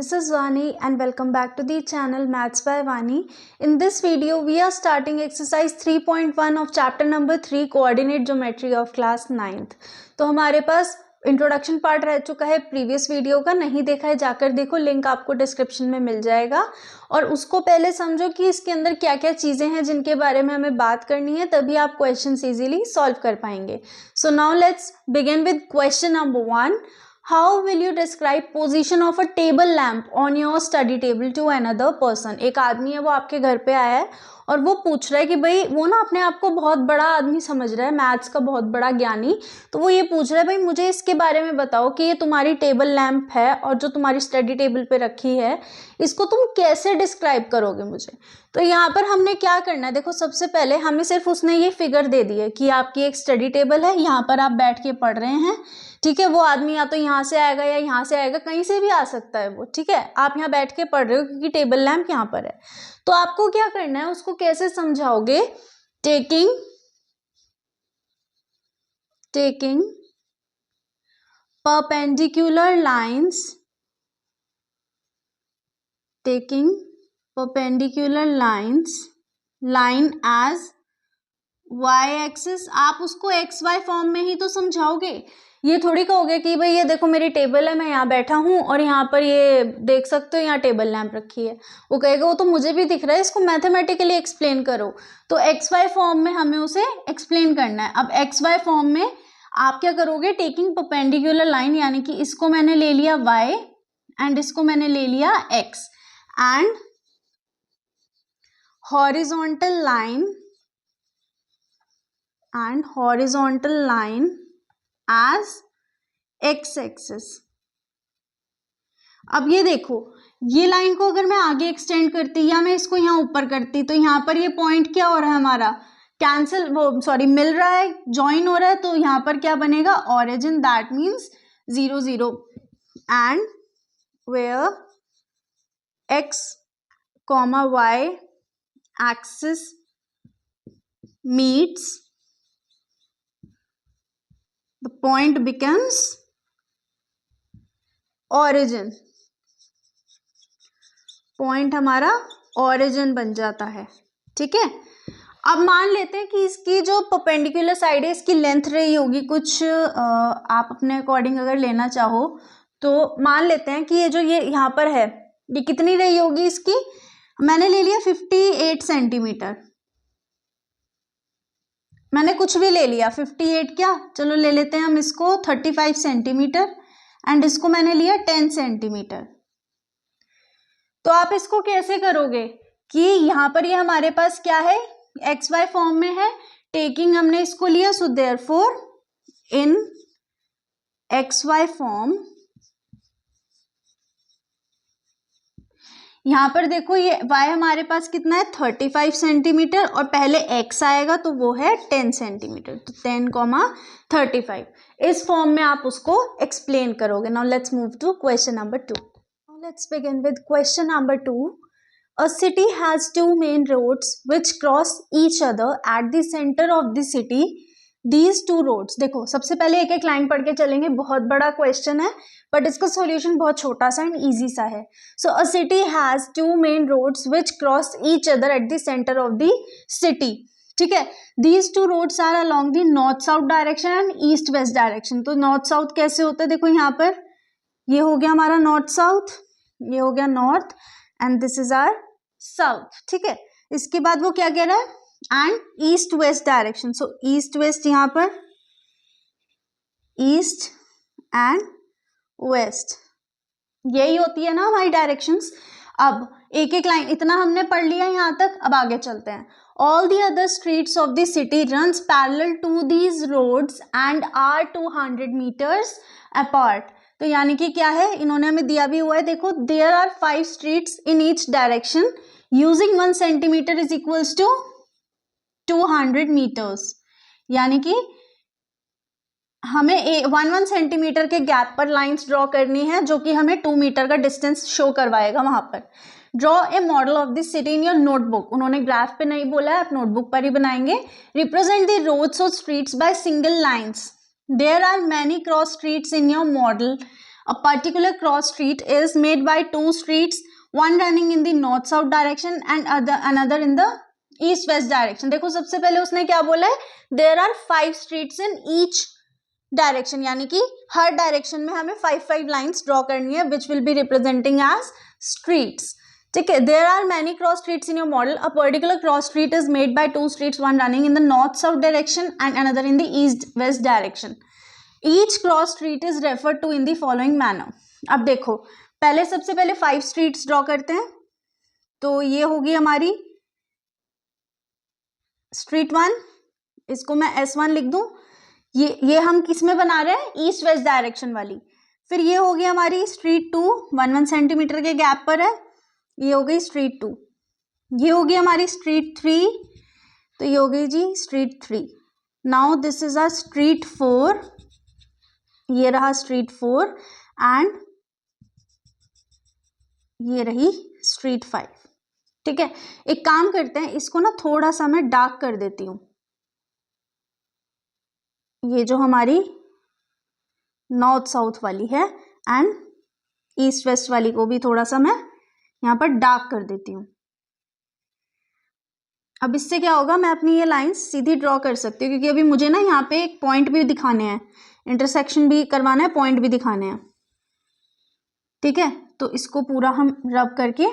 this is Vani and welcome back to the channel Maths by Vani. In this video, we are starting exercise 3.1 of chapter number 3 coordinate geometry of class 9th. तो हमारे पास introduction part रह चुका है previous video का, नहीं देखा है जाकर देखो, लिंक आपको डिस्क्रिप्शन में मिल जाएगा। और उसको पहले समझो कि इसके अंदर क्या क्या चीज़ें हैं जिनके बारे में हमें बात करनी है, तभी आप क्वेश्चंस इजीली सॉल्व कर पाएंगे। So now let's begin with question number 1। How will you describe position of a table lamp on your study table to another person? एक आदमी है, वो आपके घर पे आया है और वो पूछ रहा है कि भाई वो ना अपने आप को बहुत बड़ा आदमी समझ रहा है, मैथ्स का बहुत बड़ा ज्ञानी। तो वो ये पूछ रहा है भाई मुझे इसके बारे में बताओ कि ये तुम्हारी टेबल लैंप है और जो तुम्हारी स्टडी टेबल पे रखी है, इसको तुम कैसे डिस्क्राइब करोगे मुझे। तो यहाँ पर हमने क्या करना है, देखो सबसे पहले हमें सिर्फ उसने ये फिगर दे दी है कि आपकी एक स्टडी टेबल है, यहाँ पर आप बैठ के पढ़ रहे हैं, ठीक है। वो आदमी या तो यहाँ से आएगा या यहाँ से आएगा, कहीं से भी आ सकता है वो, ठीक है। आप यहाँ बैठ के पढ़ रहे हो क्योंकि टेबल लैंप यहाँ पर है। तो आपको क्या करना है, उसको कैसे समझाओगे, taking perpendicular lines, line as y axis. आप उसको एक्स वाई फॉर्म में ही तो समझाओगे, ये थोड़ी कहोगे कि भाई ये देखो मेरी टेबल है, मैं यहाँ बैठा हूँ और यहाँ पर ये देख सकते हो यहाँ टेबल लैंप रखी है। वो कहेगा वो तो मुझे भी दिख रहा है, इसको मैथमेटिकली एक्सप्लेन करो। तो एक्स वाई फॉर्म में हमें उसे एक्सप्लेन करना है। अब एक्स वाई फॉर्म में आप क्या करोगे, टेकिंग परपेंडिकुलर लाइन, यानी कि इसको मैंने ले लिया y एंड इसको मैंने ले लिया x and horizontal line as x axis. अब ये देखो, ये लाइन को अगर मैं आगे एक्सटेंड करती या मैं इसको यहाँ ऊपर करती, तो यहाँ पर ये पॉइंट क्या हो रहा है हमारा, कैंसिल, मिल रहा है, ज्वाइन हो रहा है। तो यहाँ पर क्या बनेगा, origin, that means 0 0 and where x, y axis meets, the point becomes origin, point हमारा origin बन जाता है, ठीक है। अब मान लेते हैं कि इसकी जो परपेंडिकुलर साइड है, इसकी लेंथ रही होगी कुछ, आप अपने अकॉर्डिंग अगर लेना चाहो तो मान लेते हैं कि ये जो ये यहाँ पर है, ये कितनी रही होगी इसकी, मैंने ले लिया 58 सेंटीमीटर, मैंने कुछ भी ले लिया 58, क्या चलो ले लेते हैं हम इसको 35 सेंटीमीटर एंड इसको मैंने लिया 10 सेंटीमीटर। तो आप इसको कैसे करोगे कि यहाँ पर ये हमारे पास क्या है, एक्स वाई फॉर्म में है, टेकिंग हमने इसको लिया, so therefore in X Y form, यहाँ पर देखो ये y हमारे पास कितना है 35 सेंटीमीटर और पहले x आएगा तो वो है 10 सेंटीमीटर, तो 10, 35 इस फॉर्म में आप उसको एक्सप्लेन करोगे। Now let's move to question number 2। Let's begin with question number 2। A city has two main roads which cross each other at the center of the city. These two roads, देखो सबसे पहले एक एक line पढ़ के चलेंगे, बहुत बड़ा क्वेश्चन है बट इसका सॉल्यूशन बहुत छोटा सा एंड इजी सा है। So a city has two main roads which cross each other at the centre of the city, ठीक है। These two roads are along the north south direction and east west direction. तो north south कैसे होता है, देखो यहाँ पर ये हो गया हमारा नॉर्थ साउथ, ये हो गया north and this is our south, ठीक है। इसके बाद वो क्या कह रहा है, and east west direction. So east west, यहाँ पर ईस्ट एंड वेस्ट, यही होती है ना हमारी डायरेक्शंस। अब एक एक लाइन, इतना हमने पढ़ लिया यहाँ तक, अब आगे चलते हैं। All the other streets of the city runs parallel to these roads and are 200 metres apart. तो यानी कि क्या है, इन्होंने हमें दिया भी हुआ है, देखो there are 5 streets in each direction using 1 centimetre is equals to 200 metres, यानी कि हमें 1 सेंटीमीटर के गैप पर लाइंस ड्रॉ करनी है जो कि हमें 2 मीटर का डिस्टेंस शो करवाएगा वहां पर। Draw a model of the city in your notebook, उन्होंने ग्राफ पे नहीं बोला है, आप नोटबुक पर ही बनाएंगे। रिप्रेजेंट द रोड्स और streets by single lines, there are many cross streets in your model. A particular cross street is made by two streets, one running in the north south direction and another in the east west direction. देखो सबसे पहले उसने क्या बोला है, there are 5 streets in each direction, यानी कि हर direction में हमें 5 लाइंस ड्रॉ करनी है which will be representing as streets. ठीक है. There are many cross streets in your model. A particular cross street is made by 2 streets, one running in the north south direction and another in the east west direction. Each cross street is referred to in the following manner. अब देखो पहले सबसे पहले 5 streets draw करते हैं. तो ये होगी हमारी स्ट्रीट 1, इसको मैं S1 लिख दूं. ये हम किस में बना रहे हैं, ईस्ट वेस्ट डायरेक्शन वाली. फिर ये होगी हमारी स्ट्रीट 2, 1 सेंटीमीटर के गैप पर है, ये हो गई स्ट्रीट 2. ये होगी हमारी स्ट्रीट 3, तो ये हो गई जी street 3. Now this is a street 4, ये रहा स्ट्रीट 4 एंड ये रही स्ट्रीट 5. ठीक है. एक काम करते हैं, इसको ना थोड़ा सा मैं डार्क कर देती हूँ. ये जो हमारी नॉर्थ साउथ वाली है एंड ईस्ट वेस्ट वाली को भी थोड़ा सा मैं यहाँ पर डार्क कर देती हूँ. अब इससे क्या होगा, मैं अपनी ये लाइंस सीधी ड्रॉ कर सकती हूँ, क्योंकि अभी मुझे ना यहाँ पे एक पॉइंट भी दिखाने हैं, इंटरसेक्शन भी करवाना है, पॉइंट भी दिखाने हैं. ठीक है. तो इसको पूरा हम रब करके,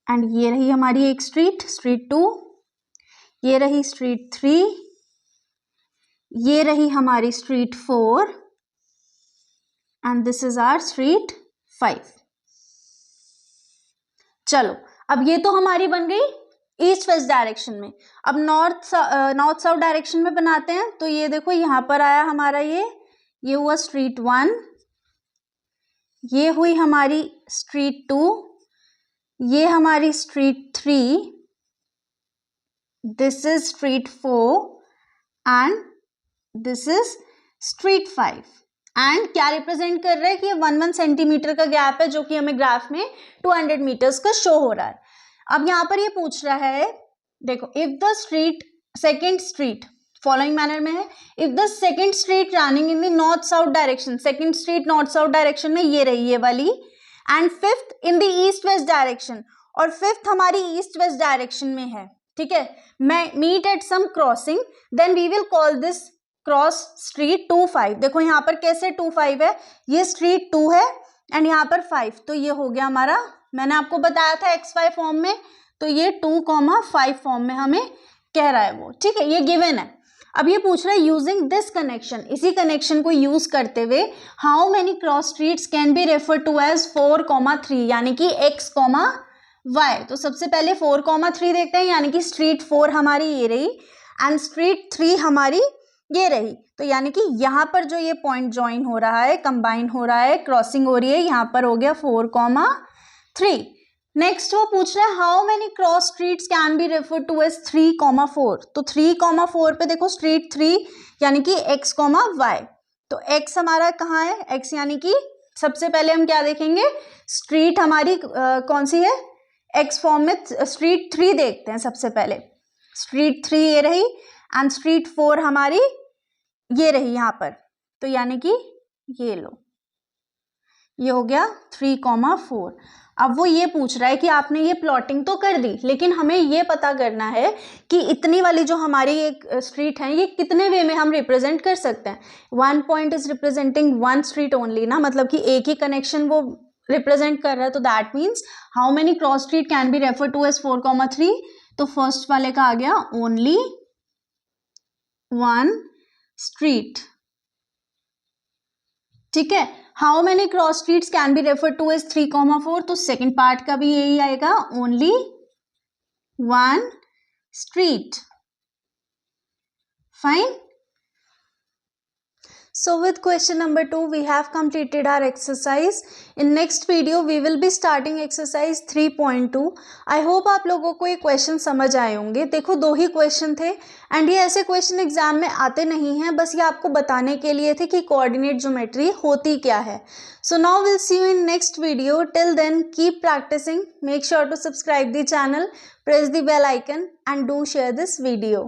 एंड ये रही हमारी एक स्ट्रीट, स्ट्रीट 2, ये रही स्ट्रीट 3, ये रही हमारी street 4 and this is our street 5. चलो अब ये तो हमारी बन गई ईस्ट वेस्ट डायरेक्शन में. अब नॉर्थ साउथ डायरेक्शन में बनाते हैं. तो ये देखो यहाँ पर आया हमारा ये हुआ स्ट्रीट 1, ये हुई हमारी स्ट्रीट 2, ये हमारी street 3, this is street 4 and this is street 5. And क्या रिप्रेजेंट कर रहा है कि ये 1 सेंटीमीटर का गैप है, जो कि हमें ग्राफ में 200 मीटर्स का शो हो रहा है. अब यहाँ पर ये पूछ रहा है, देखो if the street second street following manner में है, if the second street running in the north south direction, second street north south direction में ये रही ये वाली, and fifth in the east west direction, और फिफ्थ हमारी ईस्ट वेस्ट डायरेक्शन में है. ठीक है. मैं meet at some crossing, then we will call this cross street 2, 5. देखो यहाँ पर कैसे 2, 5 है, ये स्ट्रीट 2 है एंड यहाँ पर 5, तो ये हो गया हमारा, मैंने आपको बताया था XY फॉर्म में, तो ये 2,5 फॉर्म में हमें कह रहा है वो. ठीक है. ये गिवन है. अब ये पूछ रहा है यूजिंग दिस कनेक्शन, इसी कनेक्शन को यूज करते हुए how many cross streets can be refer to as 4,3, यानी कि X, Y. तो सबसे पहले 4,3 देखते हैं, यानी कि स्ट्रीट 4 हमारी ये रही एंड स्ट्रीट 3 हमारी ये रही. तो यानी कि यहाँ पर जो ये पॉइंट ज्वाइन हो रहा है, कंबाइन हो रहा है, क्रॉसिंग हो रही है, यहाँ पर हो गया 4,3. नेक्स्ट वो पूछ रहा है how many cross streets can be refer to as 3,4. तो 3,4 पे देखो स्ट्रीट 3 यानी कि X, Y. तो X हमारा कहाँ है, X यानी कि सबसे पहले हम क्या देखेंगे, स्ट्रीट हमारी कौन सी है, X फॉर्म में स्ट्रीट 3 देखते हैं सबसे पहले. स्ट्रीट 3 ये रही एंड स्ट्रीट 4 हमारी ये रही यहाँ पर, तो यानी कि ये लो, ये हो गया 3,4. अब वो ये पूछ रहा है कि आपने ये प्लॉटिंग तो कर दी, लेकिन हमें ये पता करना है कि इतनी वाली जो हमारी एक स्ट्रीट है, ये कितने वे में हम रिप्रेजेंट कर सकते हैं. 1 point is representing 1 street only ना, मतलब कि एक ही कनेक्शन वो रिप्रेजेंट कर रहा है. तो that means how many cross street can be refer to as 4,3. तो फर्स्ट वाले का आ गया ओनली 1 स्ट्रीट. ठीक है. How many cross streets can be refer to as 3,4. तो सेकेंड पार्ट का भी यही आएगा, only 1 street. Fine. So with question number 2 we have completed our exercise. In next video we will be starting exercise 3.2. I hope आप लोगों को ये question समझ आए होंगे. देखो 2 ही क्वेश्चन थे एंड ये ऐसे क्वेश्चन एग्जाम में आते नहीं हैं, बस ये आपको बताने के लिए थे कि कोऑर्डिनेट ज्योमेट्री होती क्या है. So now we'll see you in next video. Till then keep practicing. Make sure to subscribe the channel, press the bell icon and do share this video.